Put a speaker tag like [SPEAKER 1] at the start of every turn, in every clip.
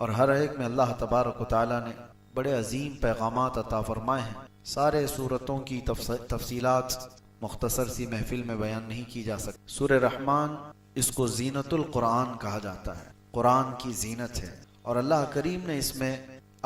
[SPEAKER 1] اور ہر ایک میں اللہ تبارک و تعالیٰ نے بڑے عظیم پیغامات عطا فرمائے ہیں۔ سارے صورتوں کی تفصیلات مختصر سی محفل میں بیان نہیں کی جا سکتی۔ سورہ رحمان اس کو زینت القرآن کہا جاتا ہے، قرآن کی زینت ہے، اور اللہ کریم نے اس میں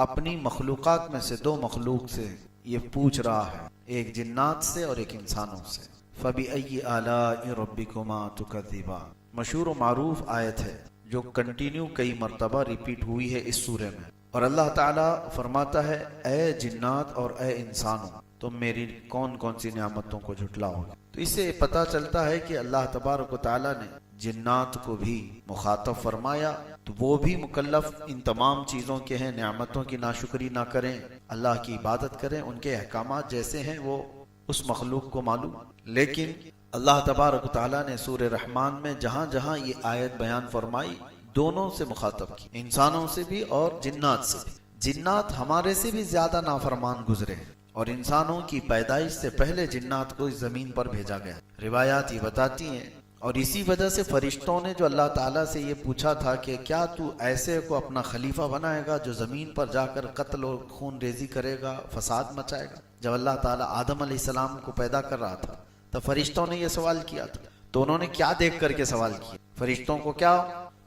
[SPEAKER 1] اپنی مخلوقات میں سے دو مخلوق سے یہ پوچھ رہا ہے، ایک جنات سے اور ایک انسانوں سے۔ فَبِأَيِّ آلَاءِ رَبِّكُمَا تُكَذِّبَانِ، مشہور و معروف آیت ہے جو کنٹینیو کئی مرتبہ ریپیٹ ہوئی ہے اس سورے میں، اور اللہ تعالیٰ فرماتا ہے اے جنات اور اے انسانوں، تم میری کون کون سی نعمتوں کو جھٹلاؤ گے۔ تو اس سے پتہ چلتا ہے کہ اللہ تبارک و تعالیٰ نے جنات کو بھی مخاطب فرمایا، تو وہ بھی مکلف ان تمام چیزوں کے ہیں، نعمتوں کی ناشکری نہ کریں، اللہ کی عبادت کریں، ان کے احکامات جیسے ہیں وہ اس مخلوق کو معلوم۔ لیکن اللہ تبارک و تعالیٰ نے سورہ رحمان میں جہاں جہاں یہ آیت بیان فرمائی دونوں سے مخاطب کی، انسانوں سے بھی اور جنات سے بھی۔ جنات ہمارے سے بھی زیادہ نافرمان گزرے ہیں، اور انسانوں کی پیدائش سے پہلے جنات کو اس زمین پر بھیجا گیا۔ روایات یہ بتاتی ہیں، اور اسی وجہ سے فرشتوں نے جو اللہ تعالیٰ سے یہ پوچھا تھا کہ کیا تو ایسے کو اپنا خلیفہ بنائے گا جو زمین پر جا کر قتل و خون ریزی کرے گا، فساد مچائے گا۔ جب اللہ تعالیٰ آدم علیہ السلام کو پیدا کر رہا تھا تو فرشتوں نے یہ سوال کیا تھا، تو انہوں نے کیا دیکھ کر کے سوال کیا؟ فرشتوں کو کیا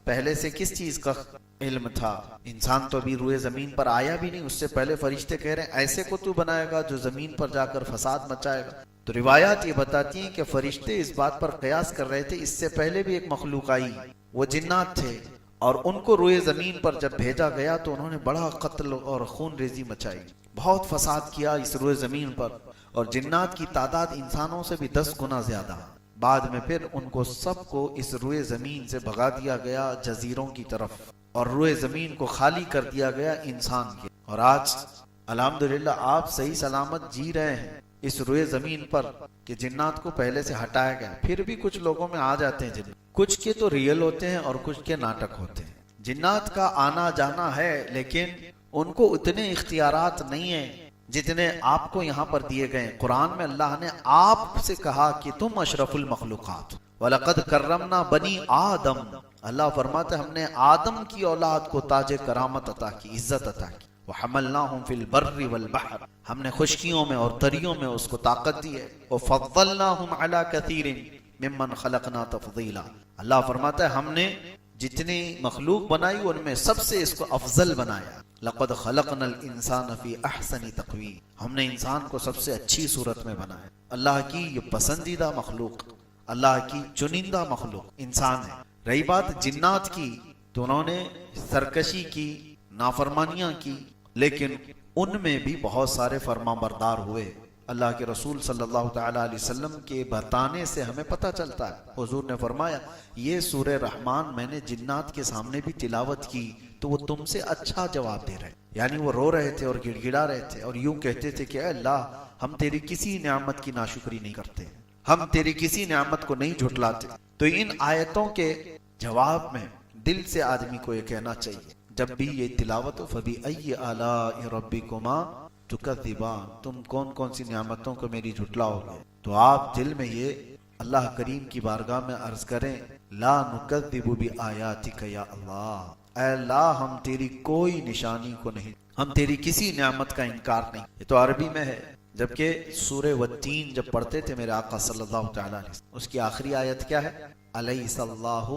[SPEAKER 1] پہلے سے کس چیز کا علم تھا؟ انسان تو ابھی روئے زمین پر آیا بھی نہیں، اس سے پہلے فرشتے کہہ رہے ہیں ایسے کو تو بنائے گا جو زمین پر جا کر فساد مچائے گا۔ تو روایات یہ بتاتی ہیں کہ فرشتے اس بات پر قیاس کر رہے تھے اس سے پہلے بھی ایک مخلوق آئی، وہ جنات تھے، اور ان کو روئے زمین پر جب بھیجا گیا تو انہوں نے بڑا قتل اور خون ریزی مچائی، بہت فساد کیا اس روئے زمین پر، اور جنات کی تعداد انسانوں سے بھی 10 گنا زیادہ۔ بعد میں پھر ان کو سب کو اس روئے زمین سے بھگا دیا گیا جزیروں کی طرف، اور روئے زمین کو خالی کر دیا گیا انسان کے، اور آج الحمدللہ آپ صحیح سلامت جی رہے ہیں اس روئے زمین پر کہ جنات کو پہلے سے ہٹایا گیا۔ پھر بھی کچھ لوگوں میں آ جاتے ہیں جن، کچھ کے تو ریئل ہوتے ہیں اور کچھ کے ناٹک ہوتے ہیں۔ جنات کا آنا جانا ہے، لیکن ان کو اتنے اختیارات نہیں ہیں جتنے آپ کو یہاں پر دیے گئے۔ قرآن میں اللہ نے آپ سے کہا کہ تم اشرف المخلوقات، وَلَقَدْ كَرَّمْنَا بَنِي آدم، اللہ فرماتا ہے ہم نے آدم کی اولاد کو تاج کرامت عطا کی، عزت عطا کی۔ وَحَمَلْنَاهُمْ فِي الْبَرِّ وَالْبَحْرِ، ہم نے خشکیوں میں اور دریوں میں اس کو طاقت دی ہے۔ وَفَضَّلْنَاهُمْ عَلَى كَثِيرٍ مِّمَّنْ خَلَقْنَا تَفْضِيلًا، اللہ فرماتا ہے ہم نے جتنی مخلوق بنائی ان میں سب سے اس کو افضل بنایا۔ لَقَدْ خَلَقْنَا الْإِنسَانَ فِي أَحْسَنِ تَقْوِيمٍ، ہم نے انسان کو سب سے اچھی صورت میں بنایا۔ اللہ کی یہ پسندیدہ مخلوق، اللہ کی چنندہ مخلوق انسان ہے۔ رہی بات جنات کی تو انہوں نے سرکشی کی، نافرمانیاں کی، لیکن ان میں بھی بہت سارے فرما بردار ہوئے۔ اللہ کے رسول صلی اللہ تعالیٰ علیہ وسلم کے بتانے سے ہمیں پتہ چلتا ہے، حضور نے فرمایا یہ سورہ رحمان میں نے جنات کے سامنے بھی تلاوت کی تو وہ تم سے اچھا جواب دے رہے، یعنی وہ رو رہے تھے اور گڑ گڑا رہے تھے اور یوں کہتے تھے کہ اے اللہ ہم تیری کسی نعمت کی ناشکری نہیں کرتے، ہم تیری کسی نعمت کو نہیں جھٹلاتے۔ تو ان آیتوں کے جواب میں دل سے آدمی کو یہ کہنا چاہیے جب بھی یہ تلاوت ہو، فَبِأَيِّ آلَاءِ رَبِّكُمَا تُكَذِّبَانِ، تم کون کون سی نعمتوں کو میری جھٹلاؤ گے، تو آپ دل میں یہ اللہ کریم کی بارگاہ میں عرض کریں لا نکذب بآیاتک یا اللہ، اے اللہ ہم تیری کوئی نشانی کو نہیں، ہم تیری کسی نعمت کا انکار نہیں۔ یہ تو عربی میں ہے، جبکہ سورہ والتین جب پڑھتے تھے میرے آقا صلی اللہ تعالیٰ علیہ وسلم، اس کی آخری آیت کیا ہے؟ الیس اللہ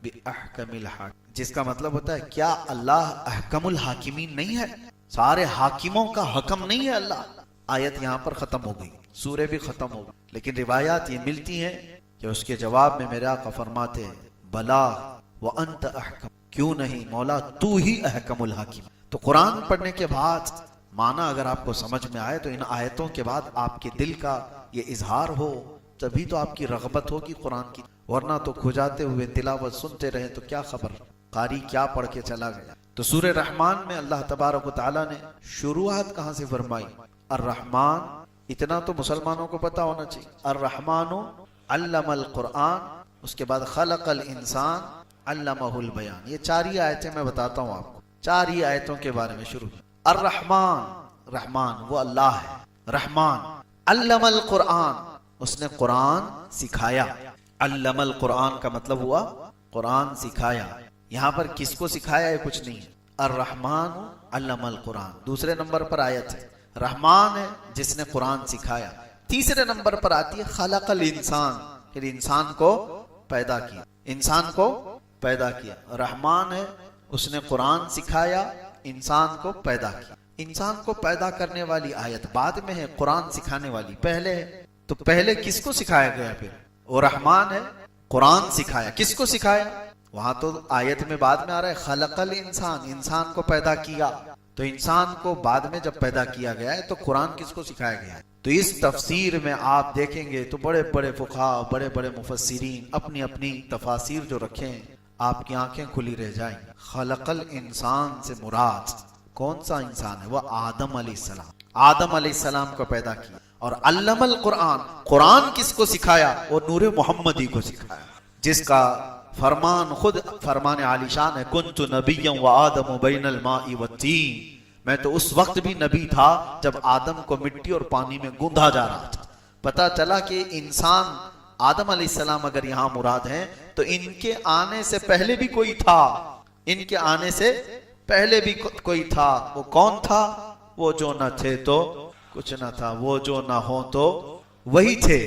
[SPEAKER 1] بأحکم الحاکم، جس کا مطلب ہوتا ہے کیا اللہ احکم الحاکمین نہیں ہے، سارے حاکموں کا حکم نہیں ہے اللہ۔ آیت یہاں پر ختم ہو گئی، سورہ بھی ختم ہو گئی، لیکن روایات یہ ملتی ہیں کہ اس کے جواب میں میرے آقا فرماتے ہیں بلا وانت احکم، کیوں نہیں مولا تو ہی احکم الحاکم۔ تو قرآن پڑھنے کے بعد معنی اگر آپ کو سمجھ میں آئے تو ان آیتوں کے بعد آپ کے دل کا یہ اظہار ہو، تبھی تو آپ کی رغبت ہوگی قرآن کی، ورنہ تو کھجاتے ہوئے تلاوت سنتے رہے تو کیا خبر قاری کیا پڑھ کے چلا گیا۔ تو سورہ رحمان میں اللہ تبارک و تعالیٰ نے شروعات کہاں سے فرمائی؟ الرحمن، اتنا تو مسلمانوں کو پتا ہونا چاہیے، الرحمن علم القرآن، اس کے بعد خلق الانسان علمہ البیان۔ یہ چار ہی آیتیں میں بتاتا ہوں آپ کو، چار ہی آیتوں کے بارے میں شروع۔ الرحمن، رحمان وہ اللہ ہے، رحمان علم القرآن، اس نے قرآن سکھایا۔ علم القرآن کا مطلب ہوا قرآن سکھایا۔ یہاں پر کس کو سکھایا ہے کچھ نہیں ہے، الرحمن علم القرآن، دوسرے نمبر پر آیت ہے رحمان ہے جس نے قرآن سکھایا، تیسرے نمبر پر آتی ہے خلق الانسان، پھر انسان کو پیدا کیا، انسان کو پیدا کیا، رحمان ہے اس نے قرآن سکھایا، انسان کو پیدا کیا۔ انسان کو پیدا کرنے والی آیت بعد میں ہے، قرآن سکھانے والی پہلے ہے، تو پہلے کس کو سکھایا گیا؟ پھر وہ رحمان ہے، قرآن سکھایا، کس کو سکھایا؟ وہاں تو آیت میں بعد میں آ رہا ہے خلق الانسان، انسان کو پیدا کیا، تو انسان کو بعد میں جب پیدا کیا گیا ہے تو قرآن کس کو سکھایا گیا ہے؟ تو اس تفسیر میں آپ دیکھیں گے تو بڑے بڑے فقہاء، بڑے بڑے مفسرین اپنی اپنی تفاسیر جو رکھے ہیں، آپ کی آنکھیں کھلی رہ جائیں۔ خلق الانسان سے مراد کون سا انسان ہے؟ وہ آدم علیہ السلام، آدم علیہ السلام کو پیدا کیا۔ اور علم القرآن، قرآن کس کو سکھایا؟ وہ نور محمدی کو سکھایا، جس کا فرمان خود فرمان عالی شان ہے، کنت نبیا وآدم بین الماء والتین، میں تو اس وقت بھی نبی تھا جب آدم کو مٹی اور پانی میں گوندھا جا رہا تھا۔ پتا چلا کہ انسان آدم علیہ السلام اگر یہاں مراد ہیں تو ان کے آنے سے پہلے بھی کوئی تھا، ان کے آنے سے پہلے بھی کوئی تھا۔ وہ کون تھا؟ وہ جو نہ تھے تو کچھ نہ تھا، وہ جو نہ ہو تو وہی تھے،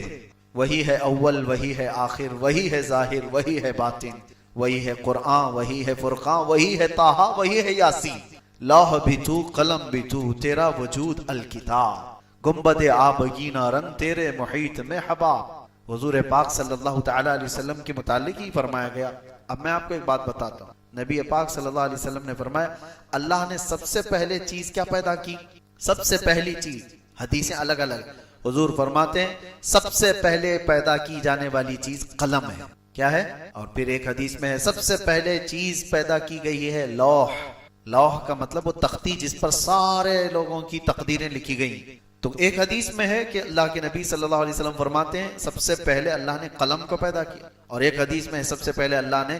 [SPEAKER 1] وہی ہے اول، وہی ہے آخر، وہی ہے ظاہر، وہی ہے باطن، وہی ہے قرآن، وہی ہے فرقان، وہی ہے طٰہٰ، وہی ہے یاسین۔ لوح بھی تو، قلم بھی تو، تیرا وجود الکتاب، گنبد آبگینہ رنگ تیرے محیط میں حباب۔ حضور پاک صلی اللہ تعالیٰ علیہ وسلم کے متعلق ہی فرمایا گیا۔ اب میں آپ کو ایک بات بتاتا ہوں، نبی پاک صلی اللہ علیہ وسلم نے فرمایا اللہ نے سب سے پہلے چیز کیا پیدا کی؟ سب سے پہلی چیز، حدیثیں الگ الگ، حضور فرماتے ہیں سب سے پہلے پیدا کی جانے والی چیز قلم ہے۔ کیا ہے؟ اور پھر ایک حدیث میں ہے سب سے پہلے چیز پیدا کی گئی ہے لوح۔ لوح کا مطلب وہ تختی جس پر سارے لوگوں کی تقدیریں لکھی گئی۔ تو ایک حدیث میں ہے کہ اللہ کے نبی صلی اللہ علیہ وسلم فرماتے ہیں سب سے پہلے اللہ نے قلم کو پیدا کیا، اور ایک حدیث میں ہے سب سے پہلے اللہ نے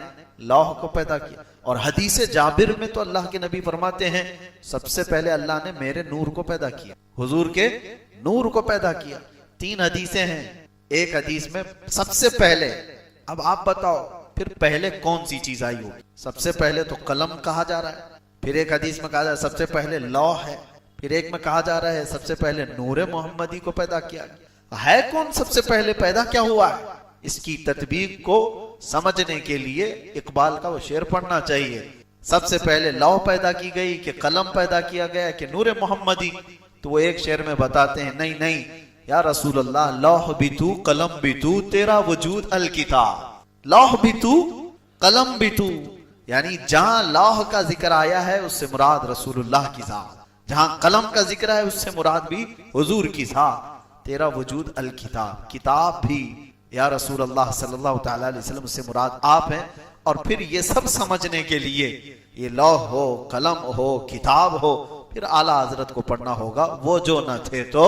[SPEAKER 1] لوح کو پیدا کیا، اور حدیث جابر میں تو اللہ کے نبی فرماتے ہیں سب سے پہلے اللہ نے میرے نور کو پیدا کیا، حضور کے نور کو پیدا کیا۔ تین حدیثیں ہیں، ایک حدیث میں سب سے پہلے۔ اب آپ بتاؤ پھر پہلے کون سی چیز آئی ہوگی؟ سب سے پہلے تو قلم کہا جا رہا ہے، پھر ایک حدیث میں کہا جا رہا ہے سب سے پہلے لوح ہے، پھر ایک میں کہا جا رہا ہے سب سے پہلے نور محمدی کو پیدا کیا ہے۔ کون سب سے پہلے پیدا کیا ہوا ہے؟ اس کی تطبیق کو سمجھنے کے لیے اقبال کا وہ شعر پڑھنا چاہیے۔ سب سے پہلے لوح پیدا کی گئی کہ قلم پیدا کیا گیا کہ نور محمدی؟ تو وہ ایک شعر میں بتاتے ہیں نہیں نہیں یا رسول اللہ، لوح بھی تو، قلم بھی تو، تیرا وجود الکتاب۔ لوح بھی تو، قلم بھی تو، یعنی جہاں لوح کا ذکر آیا ہے اس سے مراد رسول اللہ کی ذات، جہاں قلم کا ذکر ہے اس سے مراد بھی حضور کی ذات۔ تیرا وجود الکتاب، کتاب بھی یا رسول اللہ صلی اللہ تعالی علیہ وسلم سے مراد آپ ہیں۔ اور پھر یہ سب سمجھنے کے لیے یہ لوح ہو، قلم ہو، کتاب ہو، پھر اعلیٰ حضرت کو پڑھنا ہوگا وہ جو نہ تھے تو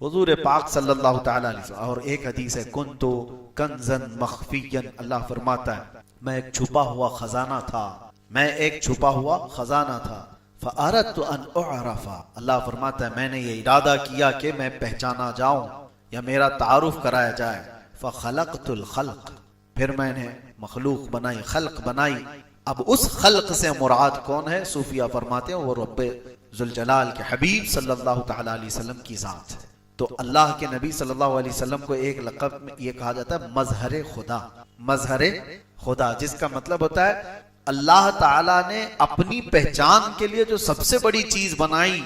[SPEAKER 1] حضور پاک صلی اللہ تعالی علیہ وسلم۔ اور ایک حدیث ہے کنتو کنزن مخفیا، اللہ فرماتا ہے میں ایک چھپا ہوا خزانہ تھا، میں ایک چھپا ہوا خزانہ تھا۔ فَأَرَدْتُ أَنْ أُعْرَفَ، اللہ فرماتا ہے میں نے یہ ارادہ کیا کہ میں پہچانا جاؤں یا میرا تعارف کرایا جائے۔ فَخَلَقْتُ الْخَلْقِ، پھر میں نے مخلوق بنائی، خلق بنائی۔ اب اس خلق سے مراد کون ہے؟ صوفیہ فرماتے ہیں وہ رب ذوالجلال کے حبیب صلی اللہ تعالی علیہ وسلم کی ذات ہے۔ تو اللہ کے نبی صلی اللہ علیہ وسلم کو ایک لقب میں یہ کہا جاتا ہے مظہر خدا، مظہر خدا، جس کا مطلب ہوتا ہے اللہ تعالیٰ نے اپنی پہچان کے لیے جو سب سے بڑی چیز بنائی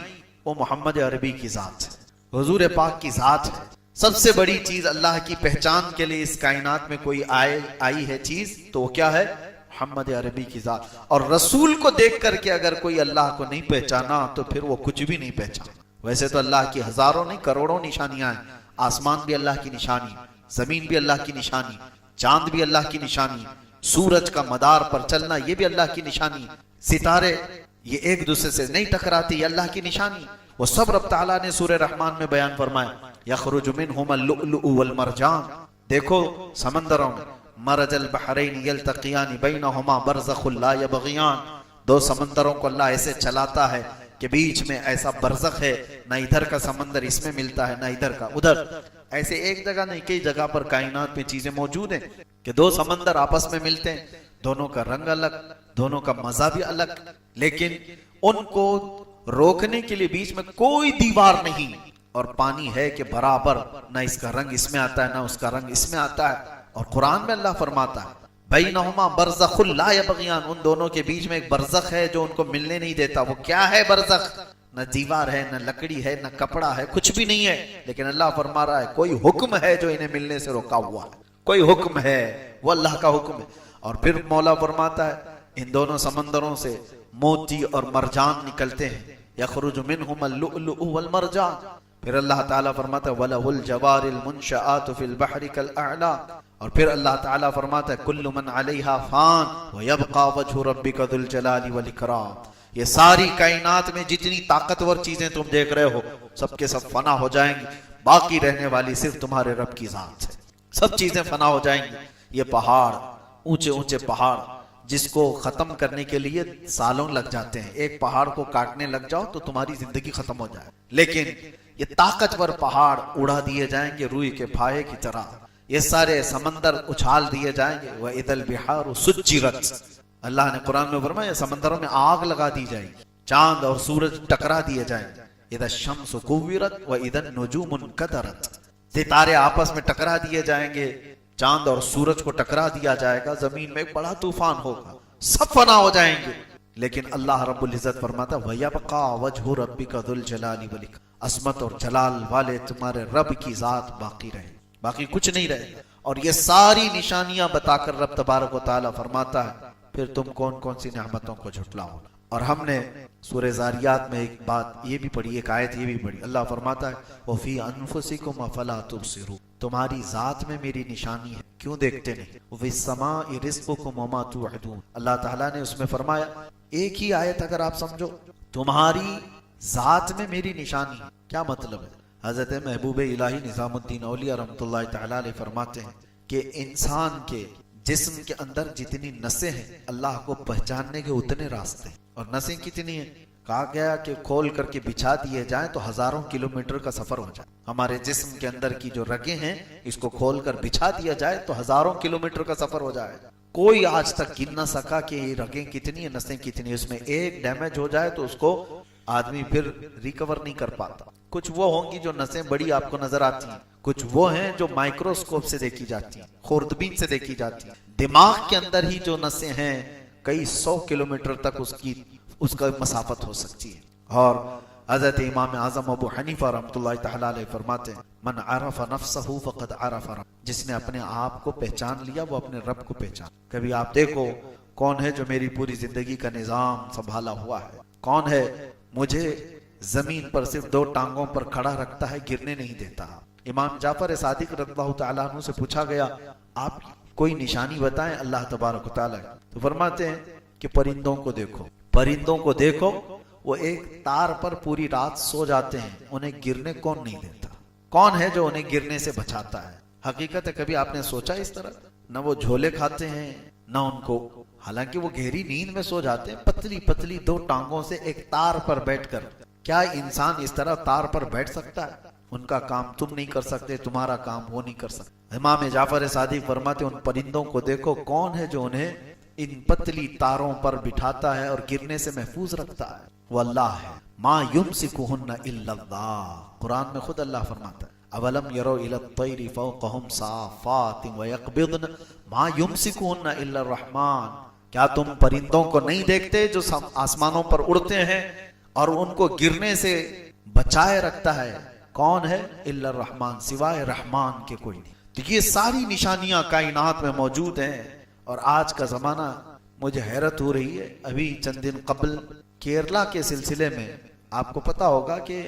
[SPEAKER 1] وہ محمد عربی کی ذات ہے، حضور پاک کی ذات ہے۔ سب سے بڑی چیز اللہ کی پہچان کے لیے اس کائنات میں کوئی آئی ہے چیز تو وہ کیا ہے؟ محمد عربی کی ذات۔ اور رسول کو دیکھ کر کے اگر کوئی اللہ کو نہیں پہچانا تو پھر وہ کچھ بھی نہیں پہچانا۔ ویسے تو اللہ کی ہزاروں نہیں کروڑوں نشانیاں ہیں، آسمان بھی اللہ کی نشانی، زمین بھی اللہ کی نشانی، چاند بھی اللہ کی نشانی، سورج کا مدار پر چلنا یہ بھی اللہ کی نشانی، ستارے یہ ایک دوسرے سے نہیں ٹکراتے یہ اللہ کی نشانی۔ وہ سب رب تعالیٰ نے سورہ رحمان میں بیان فرمایا یخرج منہما اللؤلؤ والمرجان، دیکھو سمندروں میں مرج البحرین یلتقیان بینہما برزخ لا یبغیان، دو سمندروں کو اللہ ایسے چلاتا ہے کہ بیچ میں ایسا برزخ ہے، نہ ادھر کا سمندر اس میں ملتا ہے نہ ادھر کا ادھر۔ ایسے ایک جگہ نہیں کئی جگہ پر کائنات میں چیزیں موجود ہیں کہ دو سمندر آپس میں ملتے ہیں۔ دونوں کا رنگ الگ، دونوں کا مزہ بھی الگ، لیکن ان کو روکنے کے لیے بیچ میں کوئی دیوار نہیں، اور پانی ہے کہ برابر، نہ اس کا رنگ اس میں آتا ہے نہ اس کا رنگ اس میں آتا ہے. اور قرآن میں اللہ فرماتا ہے بینہما برزخ لا یبغیان، ان دونوں کے بیچ میں ایک برزخ ہے جو ان کو ملنے نہیں دیتا. وہ کیا ہے برزخ؟ نہ دیوار ہے، نہ لکڑی ہے، نہ کپڑا ہے، کچھ بھی نہیں ہے. لیکن اللہ فرما رہا ہے کوئی حکم ہے جو انہیں ملنے سے روکا ہوا ہے، کوئی حکم ہے، وہ اللہ کا حکم ہے. اور پھر مولا فرماتا ہے ان دونوں سمندروں سے موتی اور مرجان نکلتے ہیں، یخرج منہم اللؤلؤ والمرجان. پھر اللہ تعالیٰ فرماتا ہے وَلَهُ الْجَوَارِ الْمُنْشَآتُ فِي الْبَحْرِ كَالْأَعْلَامِ. اور پھر اللہ تعالیٰ فرماتا ہے کل من علیہا فان ویبقى وجہ ربک ذو الجلال والاکرام. یہ ساری کائنات میں جتنی طاقتور چیزیں تم دیکھ رہے ہو سب کے سب فنا ہو جائیں گی، باقی رہنے والی صرف تمہارے رب کی ذات ہے. سب چیزیں فنا ہو جائیں گی. یہ پہاڑ، اونچے اونچے پہاڑ جس کو ختم کرنے کے لیے سالوں لگ جاتے ہیں، ایک پہاڑ کو کاٹنے لگ جاؤ تو تمہاری زندگی ختم ہو جائے، لیکن یہ طاقتور پہاڑ اڑا دیے جائیں گے روئی کے پھائے کی طرح. یہ سارے سمندر اچھال دیے جائیں گے. وَإِذَا الْبِحَارُ سُجِّرَتْ. اللہ نے قرآن میں فرمایا سمندروں میں آگ لگا دی جائے گی، چاند اور سورج ٹکرا دیے جائیں گے. اِذَا الشَّمْسُ كُوِّرَتْ وَإِذَا النُّجُومُ انْكَدَرَتْ. ستارے آپس میں ٹکرا دیے جائیں گے، چاند اور سورج کو ٹکرا دیا جائے گا، زمین میں ایک بڑا طوفان ہوگا، سب فنا ہو جائیں گے. لیکن اللہ رب العزت فرماتا وَيَبْقَى وَجْهُ رَبِّكَ ذُو الْجَلَالِ وَالْإِكْرَامِ. عظمت اور جلال والے تمہارے رب کی ذات باقی رہے، باقی کچھ نہیں رہے. اور یہ ساری نشانیاں بتا کر رب تبارک و تعالیٰ فرماتا ہے پھر تم کون کون سی نعمتوں کو جھٹلاؤ. اور ہم نے سورہ زاریات میں ایک بات یہ بھی پڑھی، ایک آیت یہ بھی پڑھی. اللہ فرماتا ہے وَفِي أَنفُسِكُمْ أَفَلَا تُبْصِرُونَ. تمہاری ذات میں میری نشانی ہے، کیوں دیکھتے نہیں. وَفِي السَّمَاءِ رِزْقُكُمْ وَمَا تُوعَدُونَ. اللہ تعالیٰ نے اس میں فرمایا ایک ہی آیت اگر آپ سمجھو تمہاری ذات میں میری نشانی. کیا مطلب ہے؟ حضرت محبوب الہی نظام الدین اولیاء رحمۃ اللہ تعالی علیہ فرماتے ہیں کہ انسان کے جسم کے اندر جتنی نسیں ہیں اللہ کو پہچاننے کے اتنے راستے ہیں. اور نسیں کتنی ہیں؟ کہا گیا کہ کھول کر کے بچھا دیے جائیں تو ہزاروں کلومیٹر کا سفر ہو جائے. ہمارے جسم کے اندر کی جو رگیں ہیں اس کو کھول کر بچھا دیا جائے تو ہزاروں کلومیٹر کا سفر ہو جائے. کوئی آج تک گن نہ سکا کہ یہ رگیں کتنی ہیں، نسیں کتنی. اس میں ایک ڈیمیج ہو جائے تو اس کو آدمی پھر ریکور نہیں کر پاتا. کچھ وہ ہوں گی جو نسیں بڑی آپ کو نظر آتی ہیں، کچھ وہ ہیں جو مائکروسکوپ سے دیکھی جاتی ہیں، خوردبین سے دیکھی جاتی ہیں. دماغ کے اندر ہی جو نسیں ہیں کئی 100 کلومیٹر تک اس کا مسافت ہو سکتی ہے. اور حضرت امام اعظم ابو حنیفہ رحمۃ اللہ تعالی علیہ فرماتے ہیں من عرف نفسہ فقد عرف رب. جس نے اپنے آپ کو پہچان لیا وہ اپنے رب کو پہچان. کبھی آپ دیکھو کون ہے جو میری پوری زندگی کا نظام سنبھالا ہوا ہے، کون ہے مجھے زمین پر صرف 2 ٹانگوں پر کھڑا رکھتا ہے، گرنے نہیں دیتا. امام جعفر صادق رضی اللہ تعالیٰ عنہ سے پوچھا گیا آپ کوئی نشانی بتائیں اللہ تبارک و تعالیٰ. تو فرماتے ہیں کہ پرندوں کو دیکھو، پرندوں کو دیکھو، وہ ایک تار پر پوری رات سو جاتے ہیں، انہیں گرنے کون نہیں دیتا؟ کون ہے جو انہیں گرنے سے بچاتا ہے؟ حقیقت ہے کبھی آپ نے سوچا اس طرح؟ نہ وہ جھولے کھاتے ہیں نہ ان کو، حالانکہ وہ گہری نیند میں سو جاتے ہیں پتلی پتلی 2 ٹانگوں سے ایک تار پر بیٹھ کر. کیا انسان اس طرح تار پر بیٹھ سکتا ہے؟ ان کا کام تم نہیں کر سکتے، تمہارا کام وہ نہیں کر سکتے. امام جعفر صادق فرماتے ان پرندوں کو دیکھو کون ہے جو انہیں ان پتلی تاروں پر بٹھاتا ہے اور گرنے سے محفوظ رکھتا ہے، وہ اللہ ہے. ما یمسکہن الا اللہ. قرآن میں خود اللہ فرماتا ہے اولم یروا الی الطیر فوقہم صافات ویقبضن ما یمسکہن الا الرحمن. کیا تم پرندوں کو نہیں دیکھتے جو آسمانوں پر اڑتے ہیں اور ان کو گرنے سے بچائے رکھتا ہے؟ کون ہے؟ الا الرحمن، سوائے رحمان کے کوئی نہیں. تو یہ ساری نشانیاں کائنات میں موجود ہیں. اور آج کا زمانہ مجھے حیرت ہو رہی ہے. ابھی چند دن قبل کیرلا کے سلسلے میں آپ کو پتا ہوگا کہ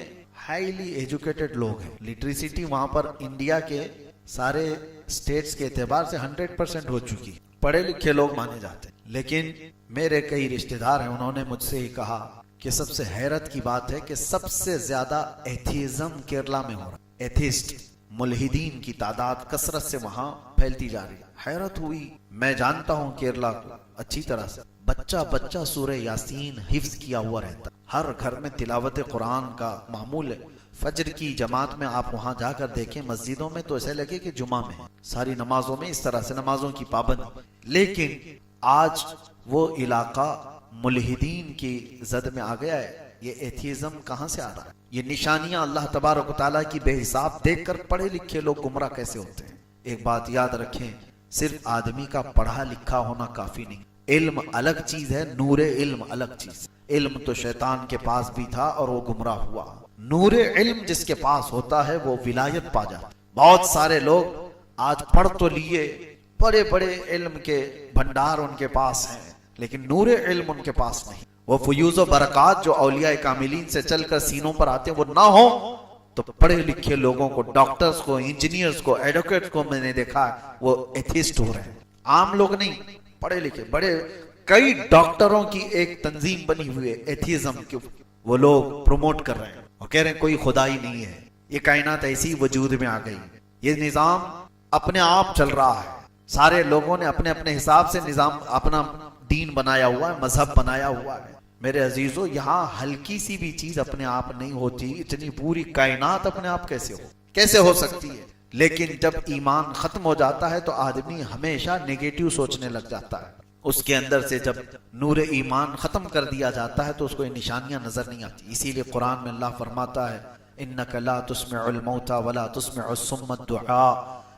[SPEAKER 1] ہائیلی ایجوکیٹڈ لوگ ہیں، لٹریسٹی وہاں پر انڈیا کے سارے اسٹیٹس کے اعتبار سے 100% ہو چکی، پڑھے لکھے لوگ مانے جاتے ہیں. لیکن میرے کئی رشتہ دار ہیں، انہوں نے مجھ سے ہی کہا کہ سب سے حیرت کی بات ہے کہ سب سے زیادہ ایتھیزم کیرلا میں ہو رہا ہے. ایتھیسٹ ملحدین کی تعداد کثرت سے وہاں پھیلتی جا رہی ہے. حیرت ہوئی. میں جانتا ہوں کیرلا کو اچھی طرح سے، بچہ بچہ سورہ یاسین حفظ کیا ہوا رہتا، ہر گھر میں تلاوت قرآن کا معمول ہے. فجر کی جماعت میں آپ وہاں جا کر دیکھیں، مسجدوں میں تو ایسے لگے کہ جمعہ میں، ساری نمازوں میں اس طرح سے نمازوں کی پابند. لیکن آج وہ علاقہ ملحدین کی زد میں آ گیا ہے۔ یہ ایتھیزم کہاں سے آ رہا ہے؟ یہ نشانیاں اللہ تبارک و تعالیٰ کی بے حساب دیکھ کر پڑھے لکھے لوگ گمراہ کیسے ہوتے ہیں؟ ایک بات یاد رکھیں، صرف آدمی کا پڑھا لکھا ہونا کافی نہیں۔ علم الگ چیز ہے، نور علم الگ چیز۔ علم تو شیطان کے پاس بھی تھا اور وہ گمراہ ہوا۔ نور علم جس کے پاس ہوتا ہے وہ ولایت پا جاتا ہے۔ بہت سارے لوگ آج پڑھ تو لیے، بڑے بڑے علم کے بھنڈار ان کے پاس ہیں، لیکن نور علم ان کے پاس نہیں۔ وہ فیوز و برکات جو اولیاء کاملین سے چل کر سینوں پر آتے ہیں وہ نہ ہو تو پڑھے لکھے لوگوں کو، ڈاکٹرز کو، انجینئرز کو، ایڈوکیٹس کو میں نے دیکھا ہے وہ ایتھیسٹ ہو رہے ہیں۔ عام لوگ نہیں، پڑھے لکھے بڑے کئی ڈاکٹروں کی ایک تنظیم بنی ہوئی ہے ایتھیزم کی، وہ لوگ پروموٹ کر رہے ہیں اور کہہ رہے ہیں کوئی خدا ہی نہیں ہے، یہ کائنات ایسی وجود میں آ گئی، یہ نظام اپنے آپ چل رہا ہے۔ سارے لوگوں نے اپنے اپنے حساب سے نظام اپنا دین بنایا ہوا ہے، مذہب بنایا ہوا ہے۔ میرے عزیزو، یہاں ہلکی سی بھی چیز اپنے آپ نہیں ہوتی، اتنی پوری کائنات اپنے آپ کیسے ہو سکتی ہے؟ لیکن جب ایمان ختم ہو جاتا ہے تو آدمی ہمیشہ نیگیٹو سوچنے لگ جاتا ہے۔ اس کے اندر سے جب نور ایمان ختم کر دیا جاتا ہے تو اس کو یہ نشانیاں نظر نہیں آتی۔ اسی لیے قرآن میں اللہ فرماتا ہے اِنَّكَ لَا تُسْمِعُ الْمَوْتَى وَلَا تُسْمِعُ الصُّمَّ الدُّعَاءَ،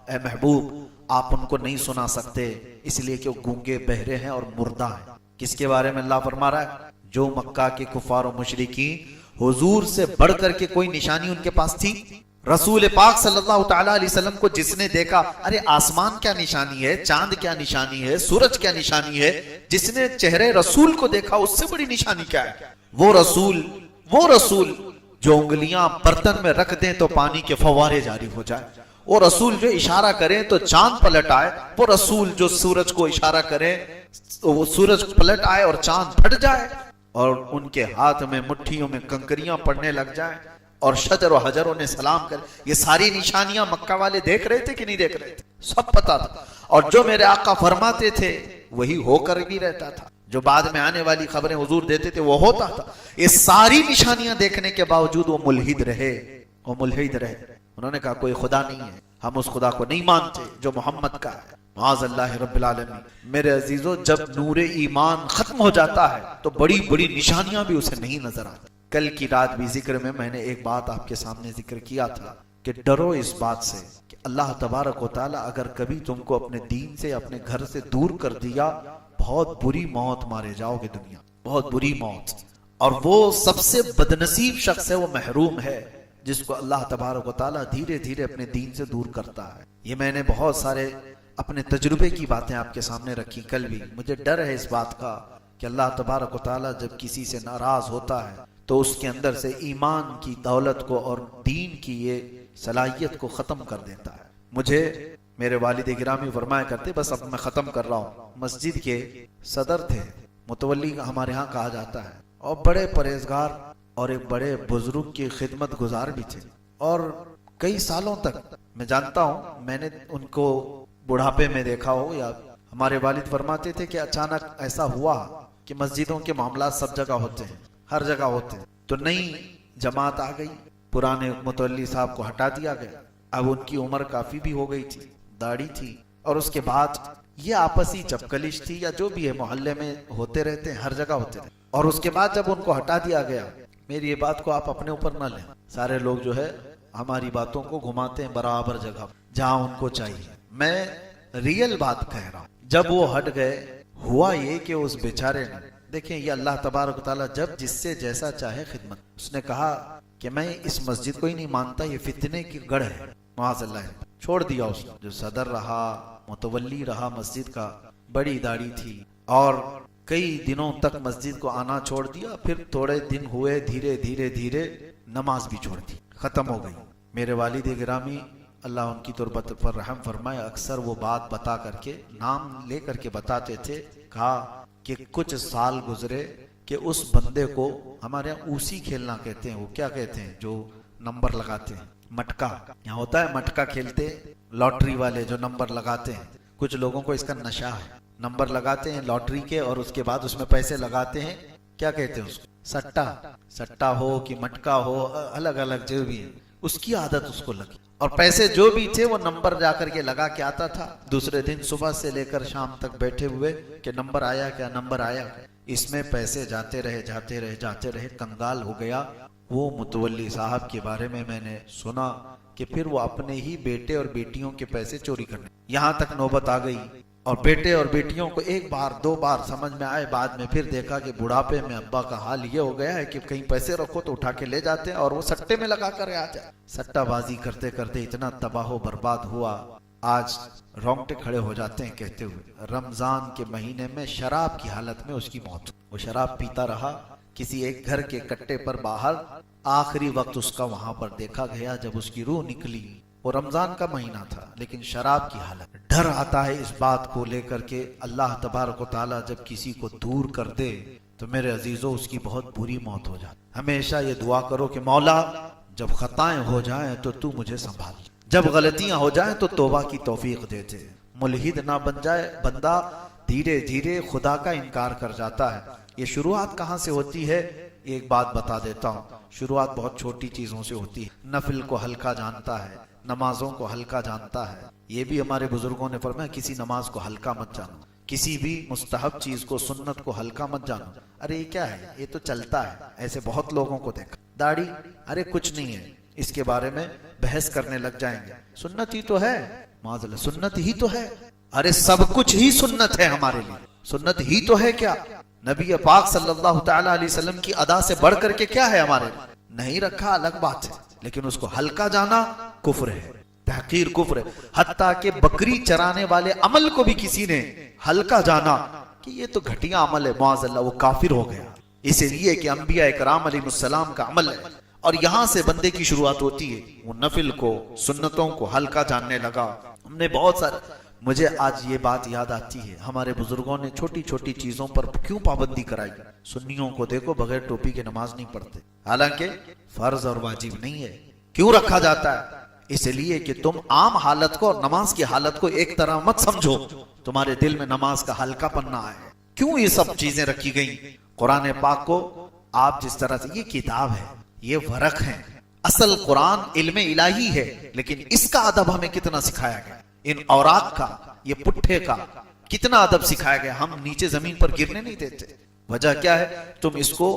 [SPEAKER 1] اے محبوب آپ ان کو نہیں سنا سکتے اس لیے کہ وہ گونگے بہرے ہیں اور مردہ ہیں۔ کس کے بارے میں اللہ فرما رہا ہے؟ جو مکہ کے کفار و مشرکین، حضور سے بڑھ کر کے کوئی نشانی ان کے پاس تھی؟ رسول پاک صلی اللہ تعالیٰ علیہ وسلم کو جس نے دیکھا، ارے آسمان کیا نشانی ہے، چاند کیا نشانی ہے، سورج کیا نشانی ہے، جس نے چہرے رسول کو دیکھا اس سے بڑی نشانی کیا ہے؟ وہ رسول جو انگلیاں برتن میں رکھ دیں تو پانی کے فوارے جاری ہو جائے، وہ رسول جو اشارہ کریں تو چاند پلٹ آئے، وہ رسول جو سورج کو اشارہ کریں وہ سورج پلٹ آئے اور چاند پھٹ جائے، اور ان کے ہاتھ میں مٹھیوں میں کنکریاں پڑنے لگ جائیں اور شجر و حجر انہیں سلام کرے۔ یہ ساری نشانیاں مکہ والے دیکھ رہے تھے کہ نہیں دیکھ رہے تھے؟ سب پتا تھا، اور جو میرے آقا فرماتے تھے وہی ہو کر بھی رہتا تھا، جو بعد میں آنے والی خبریں حضور دیتے تھے وہ ہوتا تھا۔ یہ ساری نشانیاں دیکھنے کے باوجود وہ ملحد رہے۔ انہوں نے کہا کوئی خدا نہیں ہے، ہم اس خدا کو نہیں مانتے جو محمد کا ہے، معاذ اللہ رب العالمین۔ میرے عزیزو، جب نور ایمان ختم ہو جاتا ہے تو بڑی بڑی نشانیاں بھی اسے نہیں نظر آتی۔ کل کی رات بھی ذکر میں نے ایک بات آپ کے سامنے ذکر کیا تھا کہ ڈرو اس بات سے کہ اللہ تبارک و تعالیٰ اگر کبھی تم کو اپنے دین سے، اپنے گھر سے دور کر دیا، بہت بری موت مارے جاؤ گے دنیا، بہت بری موت۔ اور وہ سب سے بدنصیب شخص ہے، وہ محروم ہے جس کو اللہ تبارک و تعالیٰ دھیرے دھیرے اپنے دین سے دور کرتا ہے۔ یہ میں نے بہت سارے اپنے تجربے کی باتیں آپ کے سامنے رکھی کل بھی۔ مجھے ڈر ہے اس بات کا کہ اللہ تبارک و تعالیٰ جب کسی سے ناراض ہوتا ہے تو اس کے اندر سے ایمان کی دولت کو اور دین کی یہ صلاحیت کو ختم کر دیتا ہے۔ مجھے میرے والد گرامی فرمایا کرتے، بس اب میں ختم کر رہا ہوں، مسجد کے صدر تھے، متولی ہمارے ہاں کہا جاتا ہے، اور بڑے پرہیزگار اور ایک بڑے بزرگ کی خدمت گزار بھی تھے، اور کئی سالوں تک میں جانتا ہوں، میں نے ان کو بڑھاپے میں دیکھا ہو، یا ہمارے والد فرماتے تھے کہ اچانک ایسا ہوا کہ مسجدوں کے معاملات سب جگہ ہوتے ہیں، ہر جگہ ہوتے ہیں، تو نئی جماعت آ گئی، پرانے متولی صاحب کو ہٹا دیا گیا۔ اب ان کی عمر کافی بھی ہو گئی تھی، داڑھی تھی، اور اس کے بعد یہ آپسی چپکلش تھی یا جو بھی ہے، محلے میں ہوتے رہتے ہیں، ہر جگہ ہوتے رہتے۔ اور اس کے بعد جب ان کو ہٹا دیا گیا، میری یہ بات کو آپ اپنے اوپر نہ لیں، سارے لوگ جو ہے ہماری باتوں کو گھماتے ہیں برابر جگہ جہاں ان کو چاہیے۔ میں ریئل بات کہہ رہا ہوں، جب وہ ہٹ گئے، ہوا یہ کہ اس بیچارے نے، دیکھیں یہ اللہ تبارک و تعالیٰ جب جس سے جیسا چاہے خدمت، اس نے کہا کہ میں اس مسجد کو ہی نہیں مانتا، یہ فتنے کی گڑھ ہے، معاذ اللہ، چھوڑ دیا۔ اس جو صدر رہا، متولی رہا مسجد کا، بڑی داڑھی تھی، اور کئی دنوں تک مسجد کو آنا چھوڑ دیا۔ پھر تھوڑے دن ہوئے، دھیرے دھیرے نماز بھی چھوڑ دی، ختم ہو گئی۔ میرے والد گرامی اللہ ان کی تربت پر رحم فرمائے، اکثر وہ بات بتا کر کے، نام لے کر کے بتاتے تھے، کہا کہ کچھ سال گزرے کہ اس بندے کو، ہمارے یہاں اوسی کھیلنا کہتے ہیں، وہ کیا کہتے ہیں جو نمبر لگاتے ہیں، مٹکا، یہاں ہوتا ہے مٹکا کھیلتے، لاٹری والے جو نمبر لگاتے ہیں، کچھ لوگوں کو اس کا نشہ ہے، نمبر لگاتے ہیں لاٹری کے، اور اس کے بعد اس میں پیسے لگاتے ہیں، کیا کہتے ہیں اس کو، سٹا ہو کہ مٹکا ہو، الگ الگ جو بھی ہے، اس کی عادت اس کو لگی، اور پیسے جو بھی تھے وہ نمبر جا کر کے لگا کے آتا تھا، دوسرے دن صبح سے لے کر شام تک بیٹھے ہوئے کہ نمبر آیا کیا، نمبر آیا۔ اس میں پیسے جاتے رہے، کنگال ہو گیا۔ وہ متولی صاحب کے بارے میں نے سنا کہ پھر وہ اپنے ہی بیٹے اور بیٹیوں کے پیسے چوری کرنے، یہاں تک نوبت آ گئی۔ اور بیٹے اور بیٹیوں کو ایک بار دو بار سمجھ میں آئے، بعد میں پھر دیکھا کہ بڑھاپے میں ابا کا حال یہ ہو گیا ہے کہ کہیں پیسے رکھو تو اٹھا کے لے جاتے ہیں اور وہ سٹے میں لگا کر آ جائے۔ سٹہ بازی کرتے کرتے اتنا تباہ و برباد ہوا، آج رونگٹے کھڑے ہو جاتے ہیں کہتے ہوئے رمضان کے مہینے میں شراب کی حالت میں اس کی موت ہوئی۔ وہ شراب پیتا رہا کسی ایک گھر کے کٹے پر باہر، آخری وقت اس کا وہاں پر دیکھا گیا جب اس کی روح نکلی۔ وہ رمضان کا مہینہ تھا لیکن شراب کی حالت۔ ڈر آتا ہے اس بات کو لے کر کے اللہ تبارک و تعالی جب کسی کو دور کر دے تو میرے عزیزو اس کی بہت بری موت ہو جاتی۔ ہمیشہ یہ دعا کرو کہ مولا جب خطائیں ہو جائیں تو مجھے سنبھال، جب غلطیاں ہو جائیں تو توبہ کی توفیق دے دے، ملحد نہ بن جائے بندہ، دھیرے دھیرے خدا کا انکار کر جاتا ہے۔ یہ شروعات کہاں سے ہوتی ہے؟ ایک بات بتا دیتا ہوں، شروعات بہت چھوٹی چیزوں سے ہوتی ہے۔ نفل کو ہلکا جانتا ہے، نمازوں کو ہلکا جانتا ہے۔ یہ بھی ہمارے بزرگوں نے فرمایا کسی نماز کو ہلکا مت جانو، کسی بھی مستحب چیز کو، سنت کو ہلکا مت جانو۔ ارے یہ کیا ہے، یہ تو چلتا ہے، ایسے بہت لوگوں کو دیکھا۔ داڑھی، ارے کچھ نہیں ہے، اس کے بارے میں بحث کرنے لگ جائیں گے، سنت ہی تو ہے، معاذ اللہ سنت ہی تو ہے۔ ارے سب کچھ ہی سنت ہے ہمارے لیے، سنت ہی تو ہے کیا؟ نبی پاک صلی اللہ تعالی علیہ وسلم کی ادا سے بڑھ کر کے کیا ہے ہمارے لیے؟ نہیں رکھا الگ بات ہے، لیکن اس کو ہلکا جانا کفر ہے، تحقیر کفر ہے۔ حتیٰ کہ بکری چرانے والے عمل کو بھی کسی نے ہلکا جانا کہ یہ تو گھٹیا عمل ہے، معاذ اللہ، وہ کافر ہو گیا۔ اسی لیے کہ انبیاء کرام علیہ السلام کا عمل ہے، اور یہاں سے بندے کی شروعات ہوتی ہے۔ وہ نفل کو، سنتوں کو ہلکا جاننے لگا۔ ہم نے بہت سارے، مجھے آج یہ بات یاد آتی ہے، ہمارے بزرگوں نے چھوٹی چھوٹی چیزوں پر کیوں پابندی کرائی۔ سنیوں کو دیکھو بغیر ٹوپی کے نماز نہیں پڑھتے، حالانکہ فرض اور واجب نہیں ہے۔ کیوں رکھا جاتا ہے؟ اس لیے کہ تم عام حالت کو اور نماز کی حالت کو ایک طرح مت سمجھو، تمہارے دل میں نماز کا ہلکا پننا ہے۔ کیوں یہ سب چیزیں رکھی گئیں؟ قرآن پاک کو آپ جس طرح سے، یہ کتاب ہے، یہ ورق ہے، اصل قرآن علم الہی ہے، لیکن اس کا ادب ہمیں کتنا سکھایا گیا، ان اوراق کا، یہ پٹھے کا کتنا ادب سکھایا گیا۔ ہم نیچے زمین پر گرنے نہیں دیتے۔ وجہ کیا ہے؟ تم اس کو